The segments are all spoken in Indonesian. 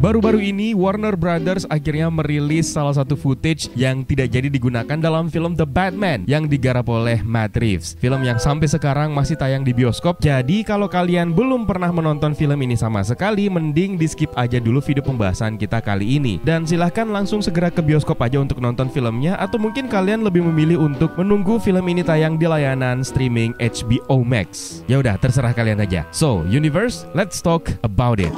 Baru-baru ini Warner Brothers akhirnya merilis salah satu footage yang tidak jadi digunakan dalam film The Batman yang digarap oleh Matt Reeves. Film yang sampai sekarang masih tayang di bioskop. Jadi kalau kalian belum pernah menonton film ini sama sekali, mending di skip aja dulu video pembahasan kita kali ini. Dan silahkan langsung segera ke bioskop aja untuk nonton filmnya. Atau mungkin kalian lebih memilih untuk menunggu film ini tayang di layanan streaming HBO Max. Ya udah, terserah kalian aja. So, Universe, let's talk about it.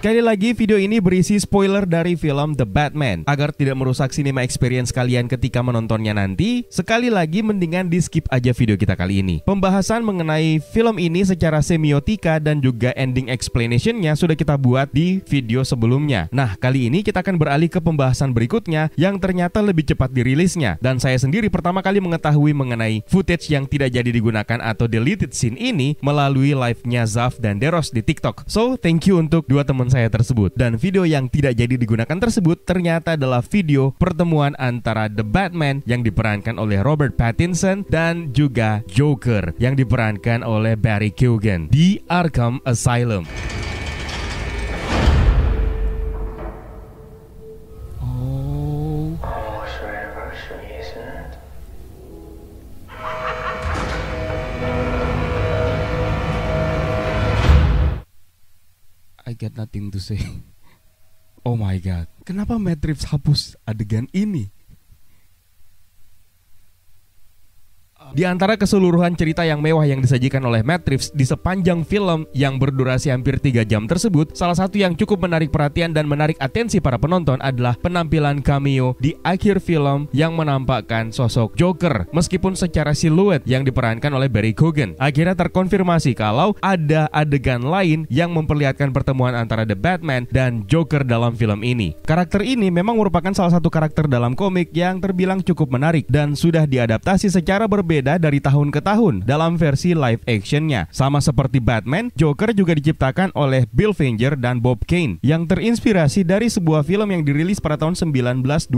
Sekali lagi, video ini berisi spoiler dari film The Batman. Agar tidak merusak cinema experience kalian ketika menontonnya nanti, sekali lagi mendingan di skip aja video kita kali ini. Pembahasan mengenai film ini secara semiotika dan juga ending explanation-nya sudah kita buat di video sebelumnya. Nah, kali ini kita akan beralih ke pembahasan berikutnya yang ternyata lebih cepat dirilisnya. Dan saya sendiri pertama kali mengetahui mengenai footage yang tidak jadi digunakan atau deleted scene ini melalui live-nya Zaf dan Deros di TikTok. So, thank you untuk dua teman saya tersebut. Dan video yang tidak jadi digunakan tersebut ternyata adalah video pertemuan antara The Batman yang diperankan oleh Robert Pattinson dan juga Joker yang diperankan oleh Barry Keoghan di Arkham Asylum. I got nothing to say. Oh my god, kenapa Matt Reeves hapus adegan ini? Di antara keseluruhan cerita yang mewah yang disajikan oleh Matt Reeves di sepanjang film yang berdurasi hampir 3 jam tersebut, salah satu yang cukup menarik perhatian dan menarik atensi para penonton adalah penampilan cameo di akhir film yang menampakkan sosok Joker, meskipun secara siluet yang diperankan oleh Barry Keoghan. Akhirnya terkonfirmasi kalau ada adegan lain yang memperlihatkan pertemuan antara The Batman dan Joker dalam film ini. Karakter ini memang merupakan salah satu karakter dalam komik yang terbilang cukup menarik dan sudah diadaptasi secara berbeda dari tahun ke tahun dalam versi live actionnya. Sama seperti Batman, Joker juga diciptakan oleh Bill Finger dan Bob Kane yang terinspirasi dari sebuah film yang dirilis pada tahun 1928,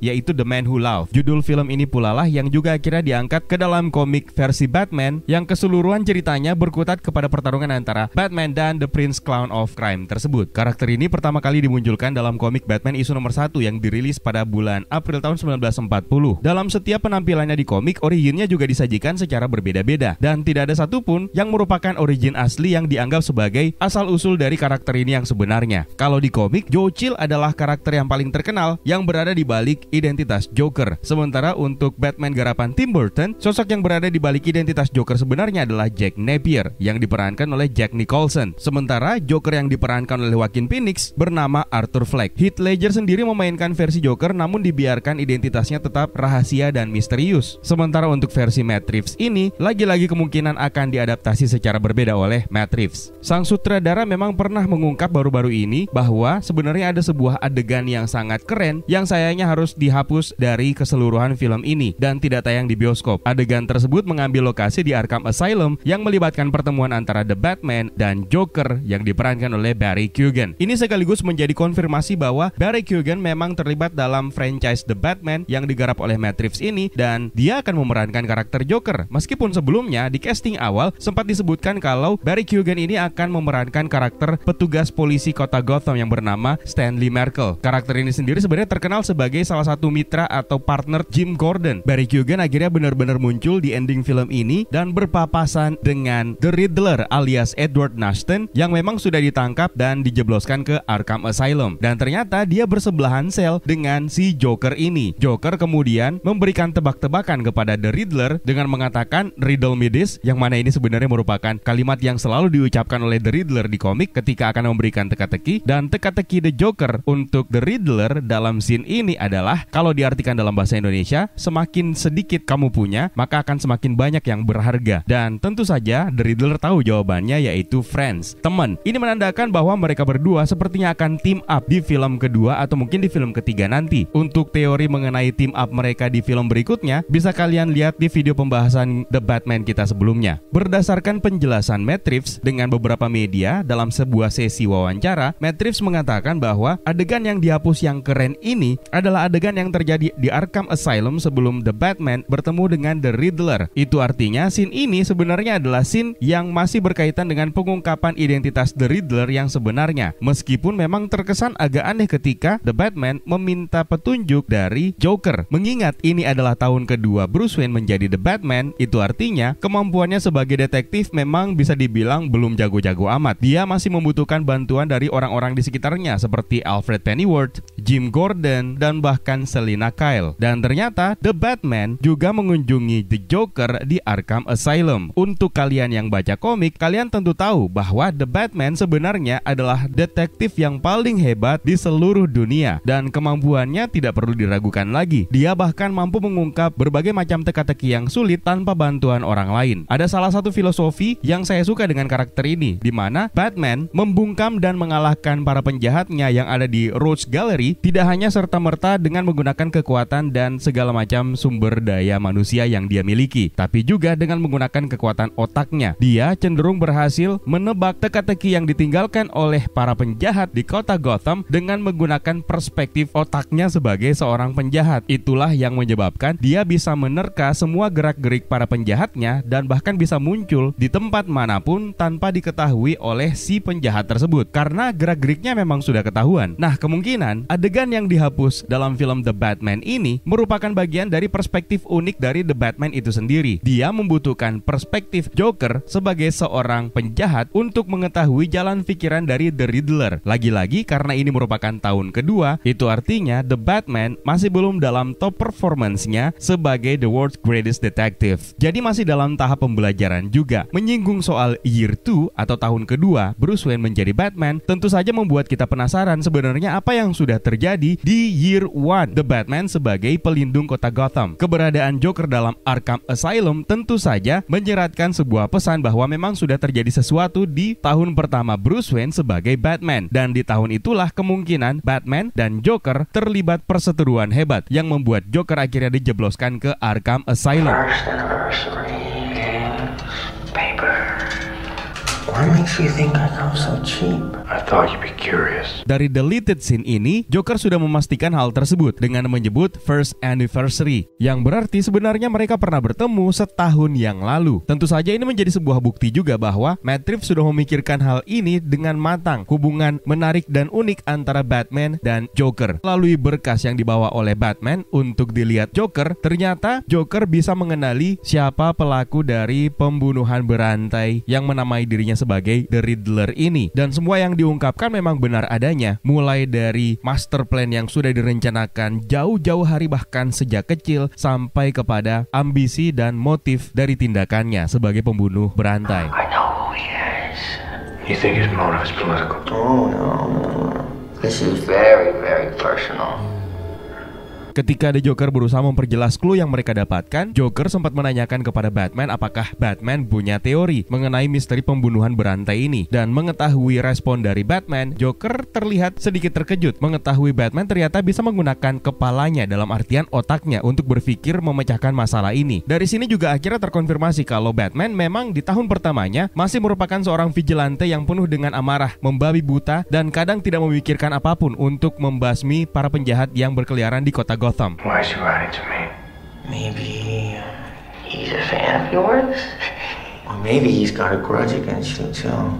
yaitu The Man Who Loved. Judul film ini pula lah yang juga akhirnya diangkat ke dalam komik versi Batman yang keseluruhan ceritanya berkutat kepada pertarungan antara Batman dan The Prince Clown of Crime tersebut. Karakter ini pertama kali dimunculkan dalam komik Batman isu nomor 1 yang dirilis pada bulan April tahun 1940. Dalam setiap penampilannya di komik, originnya juga disajikan secara berbeda-beda dan tidak ada satupun yang merupakan origin asli yang dianggap sebagai asal-usul dari karakter ini yang sebenarnya. Kalau di komik, Joe Chill adalah karakter yang paling terkenal yang berada di balik identitas Joker. Sementara untuk Batman garapan Tim Burton, sosok yang berada di balik identitas Joker sebenarnya adalah Jack Napier yang diperankan oleh Jack Nicholson. Sementara Joker yang diperankan oleh Joaquin Phoenix bernama Arthur Fleck. Heath Ledger sendiri memainkan versi Joker namun dibiarkan identitasnya tetap rahasia dan misterius. Sementara untuk versi Matt Reeves ini, lagi-lagi kemungkinan akan diadaptasi secara berbeda oleh Matt Reeves. Sang sutradara memang pernah mengungkap baru-baru ini bahwa sebenarnya ada sebuah adegan yang sangat keren yang sayangnya harus dihapus dari keseluruhan film ini dan tidak tayang di bioskop. Adegan tersebut mengambil lokasi di Arkham Asylum yang melibatkan pertemuan antara The Batman dan Joker yang diperankan oleh Barry Keoghan. Ini sekaligus menjadi konfirmasi bahwa Barry Keoghan memang terlibat dalam franchise The Batman yang digarap oleh Matt Reeves ini dan dia akan memerankan karakter Joker. Meskipun sebelumnya di casting awal sempat disebutkan kalau Barry Keoghan ini akan memerankan karakter petugas polisi kota Gotham yang bernama Stanley Merkel. Karakter ini sendiri sebenarnya terkenal sebagai salah satu mitra atau partner Jim Gordon. Barry Keoghan akhirnya benar-benar muncul di ending film ini dan berpapasan dengan The Riddler alias Edward Norton yang memang sudah ditangkap dan dijebloskan ke Arkham Asylum. Dan ternyata dia bersebelahan sel dengan si Joker ini. Joker kemudian memberikan tebak-tebakan kepada The Riddler dengan mengatakan riddle me this, yang mana ini sebenarnya merupakan kalimat yang selalu diucapkan oleh The Riddler di komik ketika akan memberikan teka-teki. Dan teka-teki The Joker untuk The Riddler dalam scene ini adalah, kalau diartikan dalam bahasa Indonesia, semakin sedikit kamu punya maka akan semakin banyak yang berharga. Dan tentu saja The Riddler tahu jawabannya, yaitu friends, teman. Ini menandakan bahwa mereka berdua sepertinya akan team up di film kedua atau mungkin di film ketiga nanti. Untuk teori mengenai team up mereka di film berikutnya bisa kalian kalian lihat di video pembahasan The Batman kita sebelumnya. Berdasarkan penjelasan Matt Reeves dengan beberapa media dalam sebuah sesi wawancara, Matt Reeves mengatakan bahwa adegan yang dihapus yang keren ini adalah adegan yang terjadi di Arkham Asylum sebelum The Batman bertemu dengan The Riddler. Itu artinya scene ini sebenarnya adalah scene yang masih berkaitan dengan pengungkapan identitas The Riddler yang sebenarnya. Meskipun memang terkesan agak aneh ketika The Batman meminta petunjuk dari Joker. Mengingat ini adalah tahun kedua Bruce Wayne menjadi The Batman, itu artinya kemampuannya sebagai detektif memang bisa dibilang belum jago-jago amat. Dia masih membutuhkan bantuan dari orang-orang di sekitarnya seperti Alfred Pennyworth, Jim Gordon, dan bahkan Selina Kyle. Dan ternyata The Batman juga mengunjungi The Joker di Arkham Asylum. Untuk kalian yang baca komik, kalian tentu tahu bahwa The Batman sebenarnya adalah detektif yang paling hebat di seluruh dunia, dan kemampuannya tidak perlu diragukan lagi. Dia bahkan mampu mengungkap berbagai macam teka-teki yang sulit tanpa bantuan orang lain. Ada salah satu filosofi yang saya suka dengan karakter ini, di mana Batman membungkam dan mengalahkan para penjahatnya yang ada di Rogues Gallery tidak hanya serta-merta dengan menggunakan kekuatan dan segala macam sumber daya manusia yang dia miliki, tapi juga dengan menggunakan kekuatan otaknya. Dia cenderung berhasil menebak teka-teki yang ditinggalkan oleh para penjahat di kota Gotham dengan menggunakan perspektif otaknya sebagai seorang penjahat. Itulah yang menyebabkan dia bisa menerka semua gerak-gerik para penjahatnya dan bahkan bisa muncul di tempat manapun tanpa diketahui oleh si penjahat tersebut karena gerak-geriknya memang sudah ketahuan. Nah, kemungkinan adegan yang dihapus dalam film The Batman ini merupakan bagian dari perspektif unik dari The Batman itu sendiri. Dia membutuhkan perspektif Joker sebagai seorang penjahat untuk mengetahui jalan pikiran dari The Riddler. Lagi-lagi karena ini merupakan tahun kedua, itu artinya The Batman masih belum dalam top performance-nya sebagai the world's greatest detective. Jadi masih dalam tahap pembelajaran juga. Menyinggung soal year 2 atau tahun kedua Bruce Wayne menjadi Batman tentu saja membuat kita penasaran sebenarnya apa yang sudah terjadi di year 1 The Batman sebagai pelindung kota Gotham. Keberadaan Joker dalam Arkham Asylum tentu saja menyeratkan sebuah pesan bahwa memang sudah terjadi sesuatu di tahun pertama Bruce Wayne sebagai Batman, dan di tahun itulah kemungkinan Batman dan Joker terlibat perseteruan hebat yang membuat Joker akhirnya dijebloskan ke Arkham Asylum. First anniversary paper. What makes you think I come so cheap? I thought you'd be curious. Dari deleted scene ini, Joker sudah memastikan hal tersebut dengan menyebut first anniversary, yang berarti sebenarnya mereka pernah bertemu setahun yang lalu. Tentu saja ini menjadi sebuah bukti juga bahwa Matt Reeves sudah memikirkan hal ini dengan matang, hubungan menarik dan unik antara Batman dan Joker. Melalui berkas yang dibawa oleh Batman untuk dilihat Joker, ternyata Joker bisa mengenali siapa pelaku dari pembunuhan berantai yang menamai dirinya sebagai The Riddler ini. Dan semua yang diungkapkan memang benar adanya, mulai dari master plan yang sudah direncanakan jauh-jauh hari bahkan sejak kecil sampai kepada ambisi dan motif dari tindakannya sebagai pembunuh berantai. I know who he is. You think his motive is political? Oh, no. This is very, very personal. Ketika The Joker berusaha memperjelas clue yang mereka dapatkan, Joker sempat menanyakan kepada Batman apakah Batman punya teori mengenai misteri pembunuhan berantai ini. Dan mengetahui respon dari Batman, Joker terlihat sedikit terkejut mengetahui Batman ternyata bisa menggunakan kepalanya, dalam artian otaknya, untuk berpikir memecahkan masalah ini. Dari sini juga akhirnya terkonfirmasi kalau Batman memang di tahun pertamanya masih merupakan seorang vigilante yang penuh dengan amarah, membabi buta, dan kadang tidak memikirkan apapun untuk membasmi para penjahat yang berkeliaran di kota Gotham. Why is he writing to me? Maybe he's a fan of yours? Or maybe he's got a grudge against you too.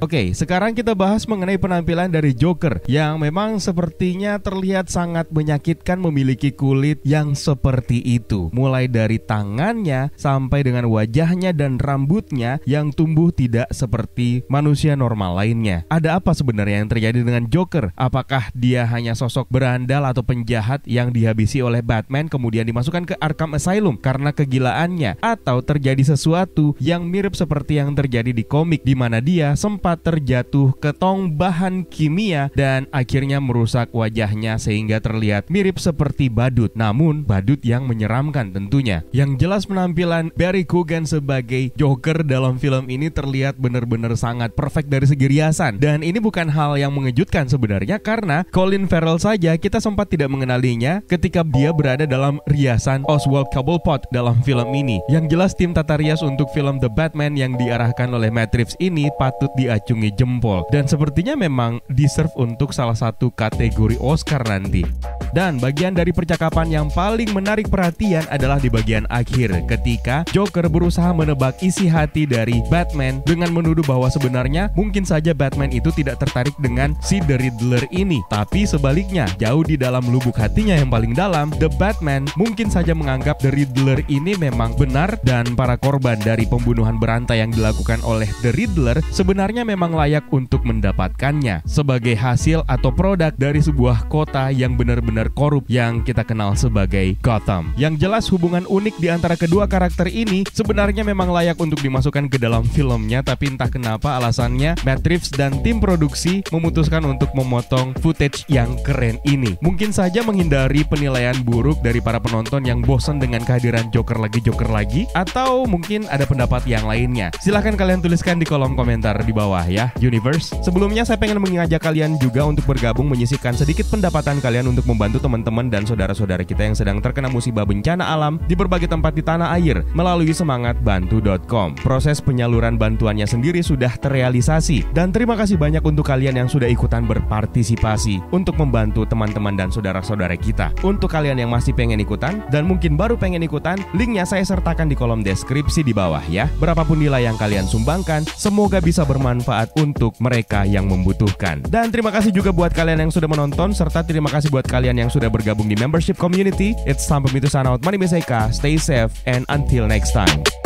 Oke, sekarang kita bahas mengenai penampilan dari Joker yang memang sepertinya terlihat sangat menyakitkan memiliki kulit yang seperti itu. Mulai dari tangannya sampai dengan wajahnya dan rambutnya yang tumbuh tidak seperti manusia normal lainnya. Ada apa sebenarnya yang terjadi dengan Joker? Apakah dia hanya sosok berandal atau penjahat yang dihabisi oleh Batman kemudian dimasukkan ke Arkham Asylum karena kegilaannya? Atau terjadi sesuatu yang mirip seperti yang terjadi di komik di mana dia sempat sempat terjatuh ke tong bahan kimia dan akhirnya merusak wajahnya sehingga terlihat mirip seperti badut, namun badut yang menyeramkan tentunya. Yang jelas penampilan Barry Keoghan sebagai Joker dalam film ini terlihat benar-benar sangat perfect dari segi riasan. Dan ini bukan hal yang mengejutkan sebenarnya karena Colin Farrell saja kita sempat tidak mengenalinya ketika dia berada dalam riasan Oswald Cobblepot dalam film ini. Yang jelas tim tata rias untuk film The Batman yang diarahkan oleh Matt Reeves ini patut diacungi jempol dan sepertinya memang deserve untuk salah satu kategori Oscar nanti. Dan bagian dari percakapan yang paling menarik perhatian adalah di bagian akhir ketika Joker berusaha menebak isi hati dari Batman dengan menuduh bahwa sebenarnya mungkin saja Batman itu tidak tertarik dengan si The Riddler ini. Tapi sebaliknya, jauh di dalam lubuk hatinya yang paling dalam, The Batman mungkin saja menganggap The Riddler ini memang benar dan para korban dari pembunuhan berantai yang dilakukan oleh The Riddler sebenarnya memang layak untuk mendapatkannya sebagai hasil atau produk dari sebuah kota yang benar-benar korup yang kita kenal sebagai Gotham. Yang jelas hubungan unik di antara kedua karakter ini sebenarnya memang layak untuk dimasukkan ke dalam filmnya, tapi entah kenapa alasannya Matt Reeves dan tim produksi memutuskan untuk memotong footage yang keren ini. Mungkin saja menghindari penilaian buruk dari para penonton yang bosan dengan kehadiran Joker lagi, atau mungkin ada pendapat yang lainnya. Silahkan kalian tuliskan di kolom komentar di bawah ya, Universe. Sebelumnya saya pengen mengajak kalian juga untuk bergabung menyisihkan sedikit pendapatan kalian untuk membantu teman-teman dan saudara-saudara kita yang sedang terkena musibah bencana alam di berbagai tempat di tanah air melalui semangatbantu.com. Proses penyaluran bantuannya sendiri sudah terrealisasi dan terima kasih banyak untuk kalian yang sudah ikutan berpartisipasi untuk membantu teman-teman dan saudara-saudara kita. Untuk kalian yang masih pengen ikutan dan mungkin baru pengen ikutan, linknya saya sertakan di kolom deskripsi di bawah ya. Berapapun nilai yang kalian sumbangkan, semoga bisa bermanfaat untuk mereka yang membutuhkan. Dan terima kasih juga buat kalian yang sudah menonton, serta terima kasih buat kalian yang sudah bergabung di membership community. It's time for me to sign out. My name is Eka. Stay safe and until next time.